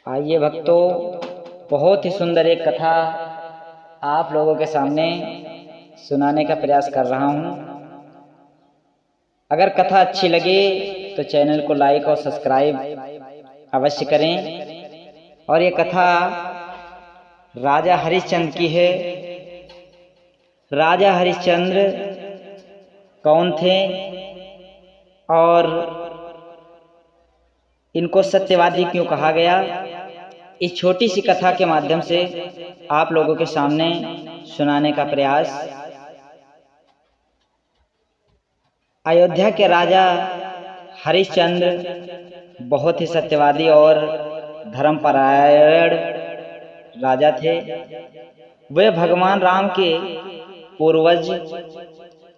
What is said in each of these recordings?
आइए भक्तों, बहुत ही सुंदर एक कथा आप लोगों के सामने सुनाने का प्रयास कर रहा हूँ। अगर कथा अच्छी लगे तो चैनल को लाइक और सब्सक्राइब अवश्य करें। और ये कथा राजा हरिश्चंद्र की है। राजा हरिश्चंद्र कौन थे और इनको सत्यवादी क्यों कहा गया, इस छोटी सी कथा के माध्यम से आप लोगों के सामने सुनाने का प्रयास। अयोध्या के राजा हरिश्चंद्र बहुत ही सत्यवादी और धर्मपरायण राजा थे। वे भगवान राम के पूर्वज,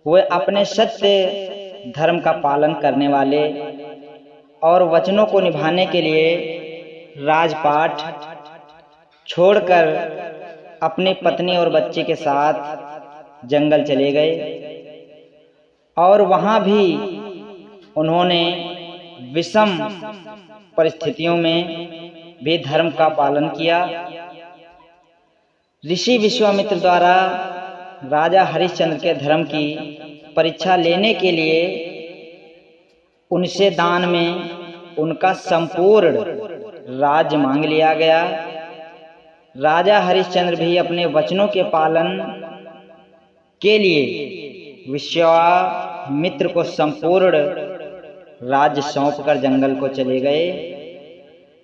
वे अपने सत्य धर्म का पालन करने वाले और वचनों को निभाने के लिए राजपाट छोड़कर अपनी पत्नी और बच्चे के साथ जंगल चले गए। और वहां भी उन्होंने विषम परिस्थितियों में भी धर्म का पालन किया। ऋषि विश्वामित्र द्वारा राजा हरिश्चंद्र के धर्म की परीक्षा लेने के लिए उनसे दान में उनका संपूर्ण राज्य मांग लिया गया। राजा हरिश्चंद्र भी अपने वचनों के पालन के लिए विश्वामित्र को संपूर्ण राज्य सौंपकर जंगल को चले गए।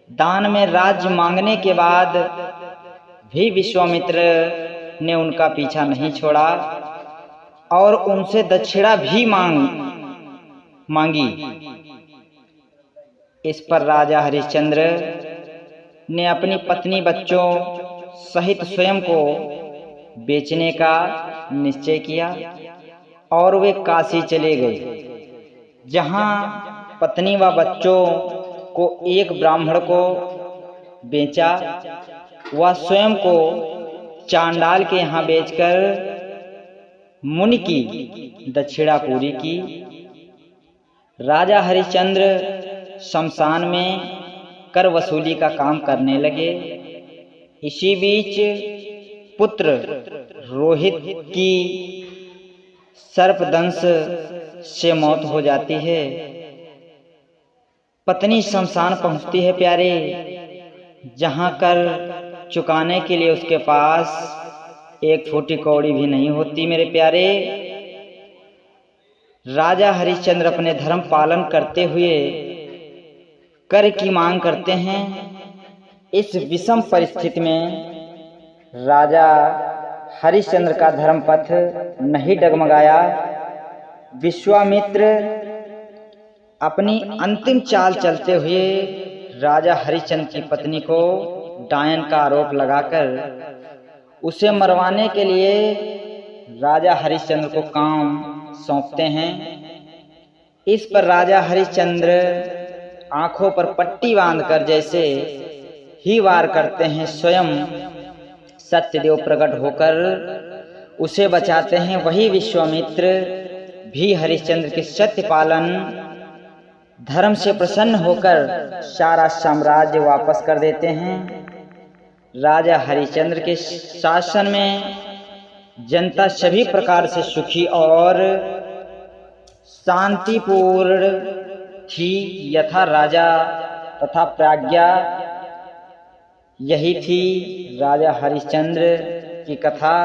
दान में राज्य मांगने के बाद भी विश्वामित्र ने उनका पीछा नहीं छोड़ा और उनसे दक्षिणा भी मांगी। इस पर राजा हरिश्चंद्र ने अपनी पत्नी बच्चों सहित स्वयं को बेचने का निश्चय किया और वे काशी चले गए, जहां पत्नी व बच्चों को एक ब्राह्मण को बेचा। वह स्वयं को चांडाल के यहाँ बेचकर मुनि की दक्षिणा पूरी की। राजा हरिश्चंद्र शमशान में कर वसूली का काम करने लगे। इसी बीच पुत्र रोहित की सर्पदंश से मौत हो जाती है। पत्नी शमशान पहुंचती है प्यारे, जहां कर चुकाने के लिए उसके पास एक फूटी कौड़ी भी नहीं होती। मेरे प्यारे, राजा हरिश्चंद्र अपने धर्म पालन करते हुए कर की मांग करते हैं। इस विषम परिस्थिति में राजा हरिश्चंद्र का धर्म पथ नहीं डगमगाया। विश्वामित्र अपनी अंतिम चाल चलते हुए राजा हरिश्चंद्र की पत्नी को डायन का आरोप लगाकर उसे मरवाने के लिए राजा हरिश्चंद्र को काम सौंपते हैं। इस पर राजा हरिश्चंद्र आंखों पर पट्टी बांधकर जैसे ही वार करते हैं, स्वयं सत्यदेव प्रकट होकर उसे बचाते हैं। वही विश्वामित्र भी हरिश्चंद्र के सत्य पालन धर्म से प्रसन्न होकर सारा साम्राज्य वापस कर देते हैं। राजा हरिश्चंद्र के शासन में जनता सभी प्रकार से सुखी और शांतिपूर्ण थी। यथा राजा तथा प्रज्ञा, यही थी राजा हरिश्चंद्र की कथा।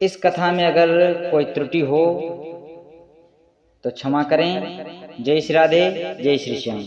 इस कथा में अगर कोई त्रुटि हो तो क्षमा करें। जय श्री राधे, जय श्री श्याम।